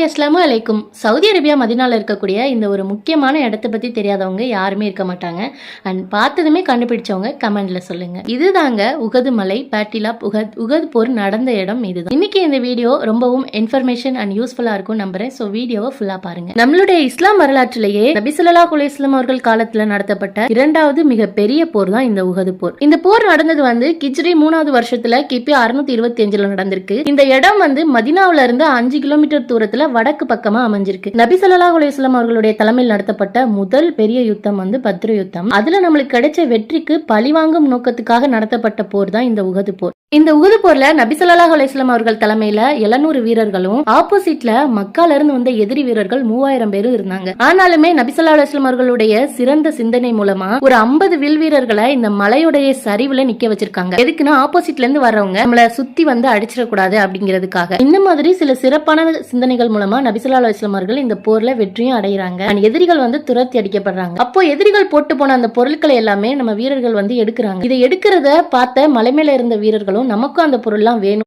அஸ்ஸலாமு அலைக்கும். Saudi Arabia மதீனால இருக்கக்கூடிய இந்த ஒரு முக்கியமான இடத்தை பத்தி தெரியாதவங்க யாருமே இருக்க மாட்டாங்க. அண்ட் பார்த்ததுமே கண்டுபிடிச்சவங்க கமெண்ட்ல சொல்லுங்க. இதுதாங்க உகது மலை பேட்டிலாப் உகது போர் நடந்த இடம் இதுதான். இன்னைக்கு இந்த வீடியோ ரொம்பவும் இன்ஃபர்மேஷன் அண்ட் யூஸ்ஃபுல்லா இருக்கும் நம்புறேன். ஸோ வீடியோவை ஃபுல்லா பாருங்க. நம்மளுடைய இஸ்லாம் வரலாற்றிலேயே நபி ஸல்லல்லாஹு அலைஹி வஸல்லம் அவர்கள் காலத்துல நடத்தப்பட்ட இரண்டாவது மிகப்பெரிய போர் தான் இந்த உகது போர். இந்த போர் நடந்தது கிஜ்ரி 3வது வருஷத்துல கிபி 625 நடந்திருக்கு. இந்த இடம் மதீனாவுல இருந்து 5 கிலோமீட்டர் தூரத்துல வடக்கு பக்கமா அமைஞ்சிருக்கு. நபி ஸல்லல்லாஹு அலைஹி வஸல்லம் அவர்களுடைய தலைமையில் நடத்தப்பட்ட முதல் பெரிய யுத்தம் பத்ர் யுத்தம். அதுல நம்மளுக்கு கிடைச்ச வெற்றிக்கு பழிவாங்கும் நோக்கத்துக்காக நடத்தப்பட்ட போர் தான் இந்த உகது போர். இந்த உகது போர்ல நபி ஸல்லல்லாஹு அலைஹி வஸல்லம் அவர்கள் தலைமையில 700 வீரர்களும் ஆப்போசிட்ல மக்கால இருந்து வந்த எதிரி வீரர்கள் 3000 பேரும் இருந்தாங்க. ஆனாலுமே நபி ஸல்லல்லாஹு அலைஹி வஸல்லம் அவர்களுடைய சிறந்த சிந்தனை மூலமா ஒரு 50 வில் வீரர்களை இந்த மலையுடைய சரிவுல நிக்க வச்சிருக்காங்க. எதுக்குன்னா ஆப்போசிட்ல இருந்து வர்றவங்க நம்மள சுத்தி அடிச்சிடக்கூடாது அப்படிங்கிறதுக்காக. இந்த மாதிரி சில சிறப்பான சிந்தனைகள் மூலமா நபி ஸல்லல்லாஹு அலைஹி வஸல்லம் அவர்கள் இந்த போர்ல வெற்றியும் அடைகிறாங்க. எதிரிகள் துரத்தி அடிக்கப்படுறாங்க. அப்போ எதிரிகள் போட்டு போன அந்த பொருட்களை எல்லாமே நம்ம வீரர்கள் எடுக்கிறாங்க. இதை எடுக்கிறத பார்த்த மலை மேல இருந்த வீரர்களும் நமக்கும் அந்த பொருள்லாம் வேணும்